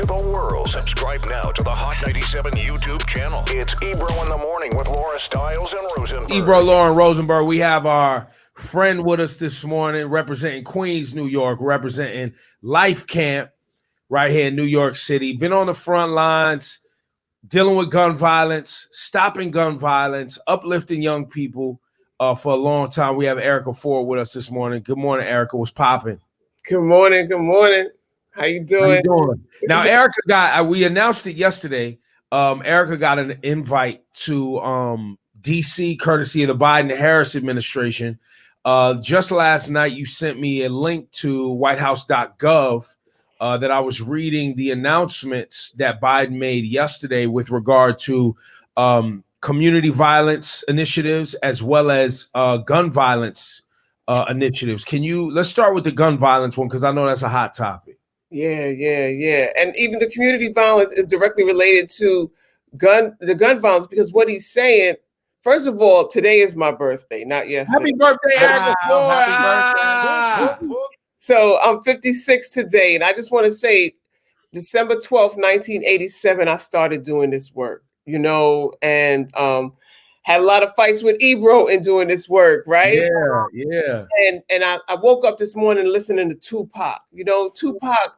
to the world. Subscribe now to the Hot 97 YouTube channel. It's Ebro in the Morning with Laura Stiles and Rosenberg. Ebro, Lauren Rosenberg. We have our friend with us this morning representing Queens, New York, representing Life Camp right here in New York City. Been on the front lines, dealing with gun violence, stopping gun violence, uplifting young people for a long time. We have Erica Ford with us this morning. Good morning, Erica. What's popping? Good morning. Good morning. How you doing? How you doing? Now, Erica got, we announced it yesterday. Erica got an invite to DC, courtesy of the Biden-Harris administration. Just last night, you sent me a link to whitehouse.gov that I was reading the announcements that Biden made yesterday with regard to community violence initiatives as well as gun violence initiatives. Let's start with the gun violence one, because I know that's a hot topic. Yeah. And even the community violence is directly related to the gun violence, because what he's saying, first of all, today is my birthday, not yesterday. Happy birthday, Erica. Happy birthday. So I'm 56 today, and I just want to say December 12th, 1987, I started doing this work, and had a lot of fights with Ebro in doing this work, right? Yeah. And I woke up this morning listening to Tupac. Tupac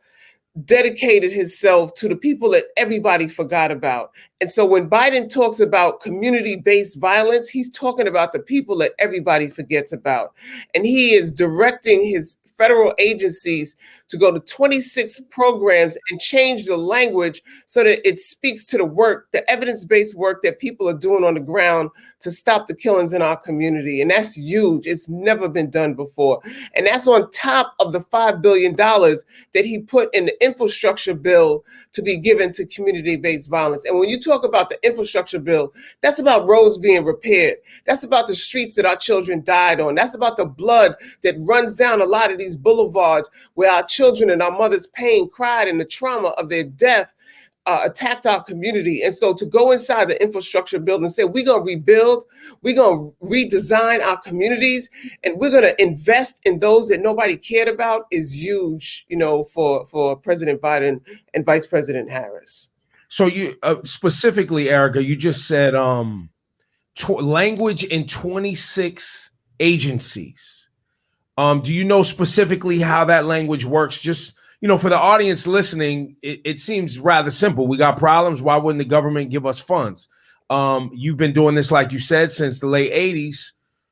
dedicated himself to the people that everybody forgot about. And so when Biden talks about community-based violence, he's talking about the people that everybody forgets about. And he is directing his federal agencies to go to 26 programs and change the language so that it speaks to the work, the evidence-based work that people are doing on the ground to stop the killings in our community. And that's huge. It's never been done before. And that's on top of the $5 billion that he put in the infrastructure bill to be given to community-based violence. And when you talk about the infrastructure bill, that's about roads being repaired. That's about the streets that our children died on. That's about the blood that runs down a lot of these boulevards where our children and our mothers' pain, cried, and the trauma of their death attacked our community. And so to go inside the infrastructure bill and say, we're going to rebuild, we're going to redesign our communities, and we're going to invest in those that nobody cared about is huge, for President Biden and Vice President Harris. So you specifically, Erica, you just said language in 26 agencies. Do you know specifically how that language works? Just, for the audience listening, it seems rather simple. We got problems. Why wouldn't the government give us funds? You've been doing this, like you said, since the late 80s.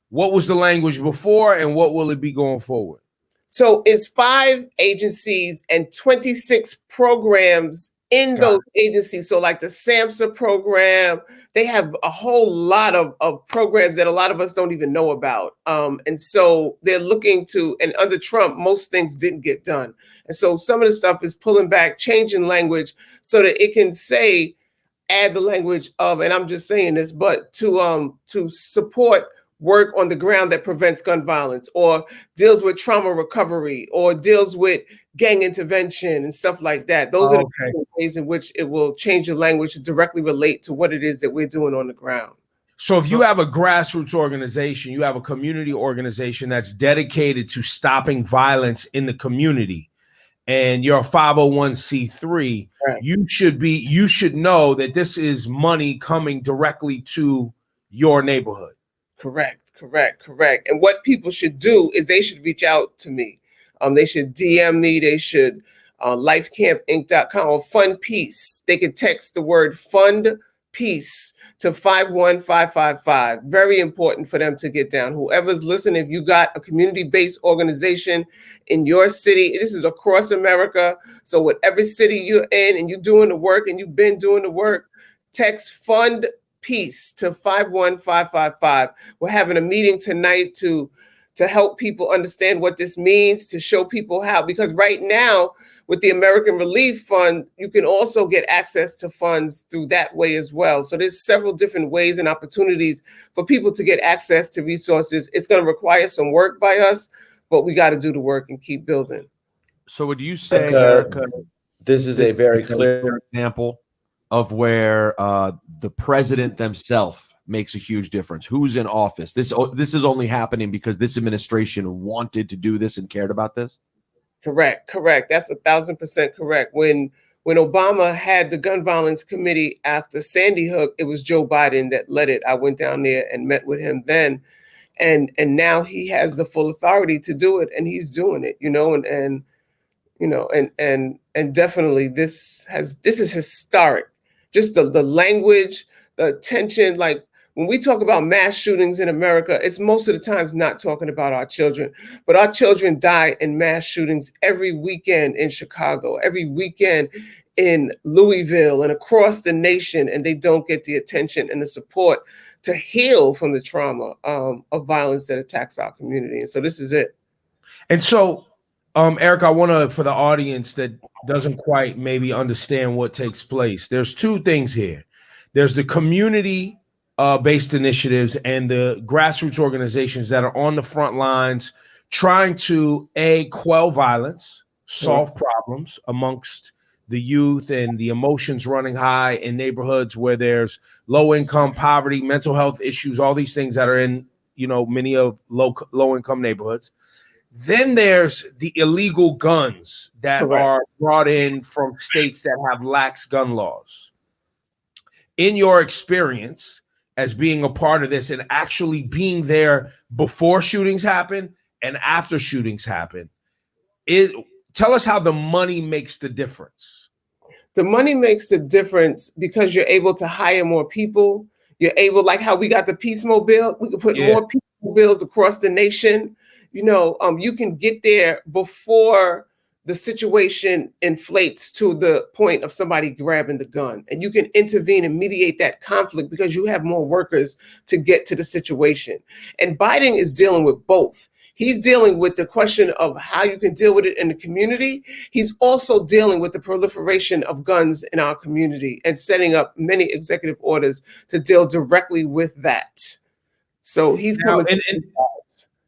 What was the language before, and what will it be going forward? So it's 5 agencies and 26 programs in those agencies. So like the SAMHSA program, they have a whole lot of programs that a lot of us don't even know about. And so they're looking to, and under Trump, most things didn't get done. And so some of the stuff is pulling back, changing language so that it can say, add the language of, and I'm just saying this, but to support work on the ground that prevents gun violence, or deals with trauma recovery, or deals with gang intervention and stuff like that. Those are the ways in which it will change the language to directly relate to what it is that we're doing on the ground. So if you have a grassroots organization, you have a community organization that's dedicated to stopping violence in the community, and you're a 501c3, right, you should know that this is money coming directly to your neighborhood. Correct. And what people should do is they should reach out to me. They should DM me. They should lifecampinc.com or Fund Peace. They could text the word Fund Peace to 51555. Very important for them to get down. Whoever's listening, if you got a community-based organization in your city, this is across America. So whatever city you're in and you're doing the work and you've been doing the work, text Fund Peace to 51555. We're having a meeting tonight to help people understand what this means, to show people how, because right now with the American Relief Fund, you can also get access to funds through that way as well. So there's several different ways and opportunities for people to get access to resources. It's going to require some work by us, but we got to do the work and keep building. So would you say, Erica, this is a very clear example of where the president themselves makes a huge difference? Who's in office? This is only happening because this administration wanted to do this and cared about this? Correct. That's 1,000% correct. When When Obama had the gun violence committee after Sandy Hook, it was Joe Biden that led it. I went down there and met with him then. And now he has the full authority to do it, and he's doing it, and definitely this is historic. Just the language, the attention, like when we talk about mass shootings in America, it's most of the times not talking about our children, but our children die in mass shootings every weekend in Chicago, every weekend in Louisville and across the nation, and they don't get the attention and the support to heal from the trauma of violence that attacks our community. And so this is it. And so, Eric, I want to, for the audience that doesn't quite maybe understand what takes place, there's two things here. There's the community based initiatives and the grassroots organizations that are on the front lines trying to quell violence, solve problems amongst the youth and the emotions running high in neighborhoods where there's low income, poverty, mental health issues, all these things that are in, many of low income neighborhoods. Then there's the illegal guns that are brought in from states that have lax gun laws. In your experience as being a part of this and actually being there before shootings happen and after shootings happen, tell us how the money makes the difference. The money makes the difference because you're able to hire more people. You're able, like how we got the Peace Mobile, we can put more Peace Mobiles across the nation. You can get there before the situation inflates to the point of somebody grabbing the gun, and you can intervene and mediate that conflict because you have more workers to get to the situation. And Biden is dealing with both. He's dealing with the question of how you can deal with it in the community. He's also dealing with the proliferation of guns in our community and setting up many executive orders to deal directly with that. So he's coming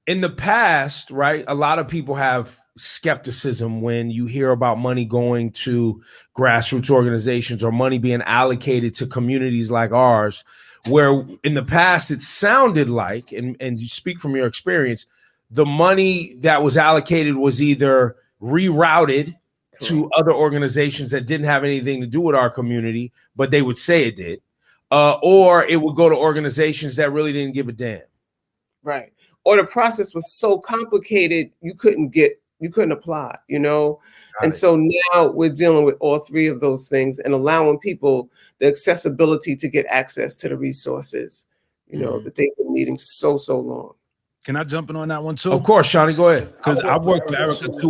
in the past, right? A lot of people have skepticism when you hear about money going to grassroots organizations or money being allocated to communities like ours, where in the past it sounded like, and you speak from your experience, the money that was allocated was either rerouted to other organizations that didn't have anything to do with our community, but they would say it did, or it would go to organizations that really didn't give a damn. Right. Or the process was so complicated, you couldn't apply, And so now we're dealing with all three of those things and allowing people the accessibility to get access to the resources, that they've been needing so long. Can I jump in on that one too? Of course, Shawnee, go ahead. Because I've worked with Erica too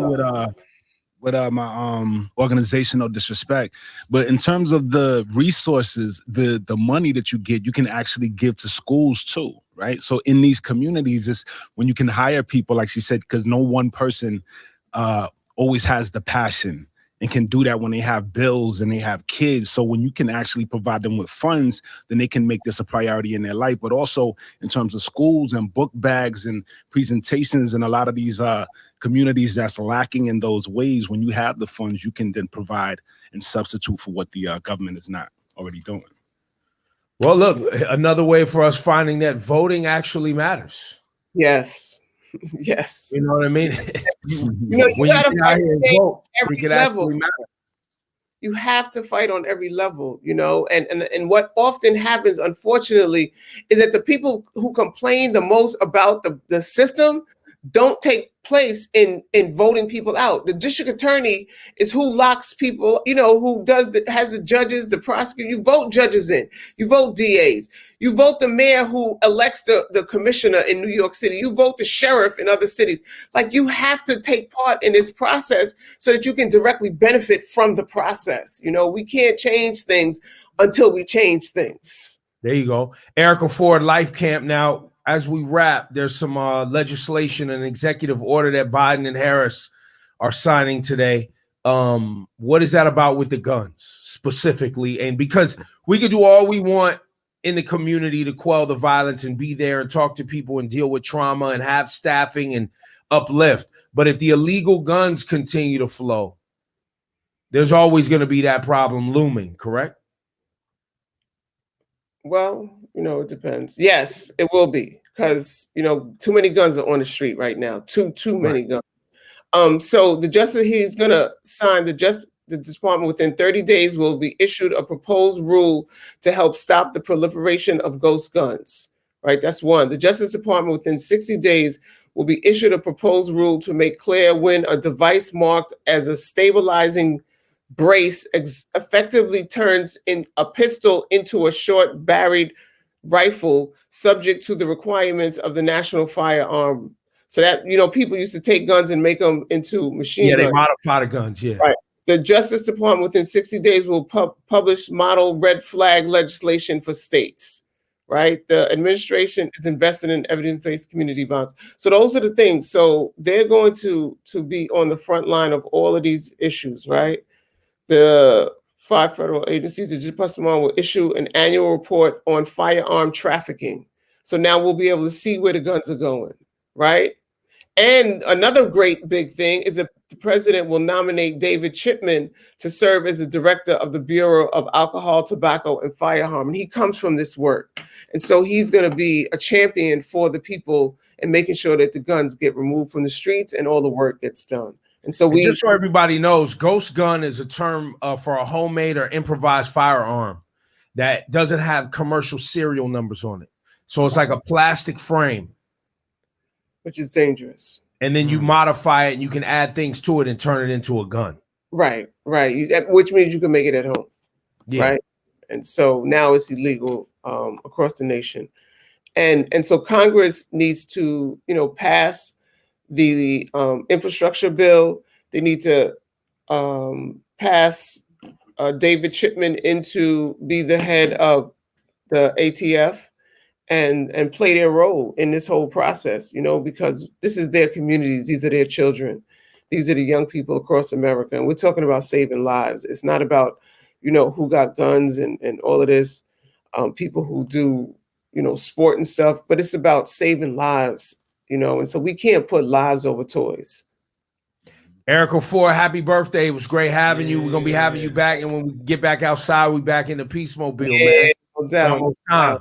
with my organizational disrespect. But in terms of the resources, the money that you get, you can actually give to schools too, right? So in these communities, it's when you can hire people, like she said, because no one person always has the passion and can do that when they have bills and they have kids. So when you can actually provide them with funds, then they can make this a priority in their life. But also in terms of schools and book bags and presentations and a lot of these communities that's lacking in those ways, when you have the funds, you can then provide and substitute for what the government is not already doing. Well, look, another way for us finding that voting actually matters. Yes. Yes. You know what I mean? You got to fight vote, every level. You have to fight on every level, and what often happens, unfortunately, is that the people who complain the most about the system don't take place in voting people out. The district attorney is who locks people, who has the judges, the prosecutor. You vote judges in, you vote DAs, you vote the mayor who elects the commissioner in New York City, you vote the sheriff in other cities. Like, you have to take part in this process so that you can directly benefit from the process. We can't change things until we change things. There you go. Erica Ford, Life Camp. Now, as we wrap, there's some legislation and executive order that Biden and Harris are signing today. What is that about with the guns specifically? And because we could do all we want in the community to quell the violence and be there and talk to people and deal with trauma and have staffing and uplift. But if the illegal guns continue to flow, there's always going to be that problem looming, correct? Well, it depends. Yes, it will be, because, too many guns are on the street right now. Too many guns. So the justice, he's going to sign the the department within 30 days will be issued a proposed rule to help stop the proliferation of ghost guns. Right, that's one. The Justice Department within 60 days will be issued a proposed rule to make clear when a device marked as a stabilizing brace effectively turns in a pistol into a short barreled rifle, subject to the requirements of the National Firearm. So that, people used to take guns and make them into machine guns. Yeah, they modify the guns, yeah. Right. The Justice Department within 60 days will publish model red flag legislation for states. Right. The administration is invested in evidence-based community violence. So those are the things. So they're going to be on the front line of all of these issues. Right. The 5 federal agencies, the Justice Department will issue an annual report on firearm trafficking. So now we'll be able to see where the guns are going. Right. And another great big thing is that the president will nominate David Chipman to serve as the director of the Bureau of Alcohol, Tobacco, and Firearm. And he comes from this work. And so he's going to be a champion for the people and making sure that the guns get removed from the streets and all the work gets done. And so just so everybody knows, ghost gun is a term for a homemade or improvised firearm that doesn't have commercial serial numbers on it. So it's like a plastic frame. Which is dangerous. And then you modify it and you can add things to it and turn it into a gun. Right. Which means you can make it at home. Yeah. Right. And so now it's illegal across the nation. And so Congress needs to, pass the infrastructure bill. They need to pass David Chipman into be the head of the ATF. And play their role in this whole process, because this is their communities. These are their children. These are the young people across America. And we're talking about saving lives. It's not about, who got guns and all of this, people who do, sport and stuff, but it's about saving lives, and so we can't put lives over toys. Erica Ford, happy birthday. It was great having you. We're going to be having you back. And when we get back outside, we back in the Peace Mobile, man. No doubt. Time.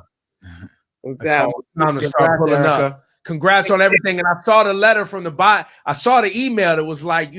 Exactly. Time to start pulling up. Congrats on everything. And I saw the letter from the I saw the email that was like,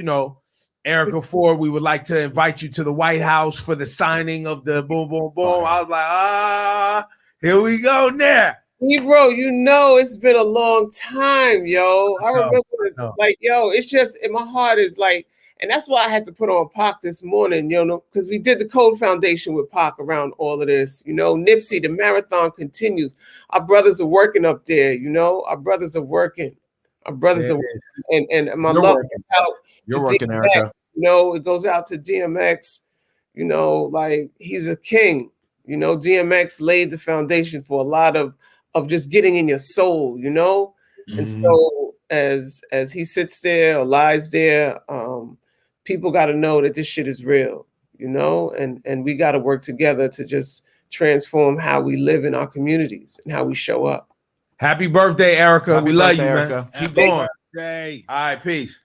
Erica Ford, we would like to invite you to the White House for the signing of the boom, boom, boom. I was like, here we go now. Ebro, it's been a long time, yo. I remember, it's just, in my heart is like, and that's why I had to put on Pac this morning, because we did the Code Foundation with Pac around all of this. Nipsey, the marathon continues. Our brothers are working up there, Our brothers are working. Our brothers are working. And my love goes out to working, DMX. Erica. It goes out to DMX. He's a king. DMX laid the foundation for a lot of just getting in your soul, And so as he sits there or lies there, people got to know that this shit is real, and we got to work together to just transform how we live in our communities and how we show up. Happy birthday, Erica. We love you, Erica. man. Keep going. Birthday. All right, peace.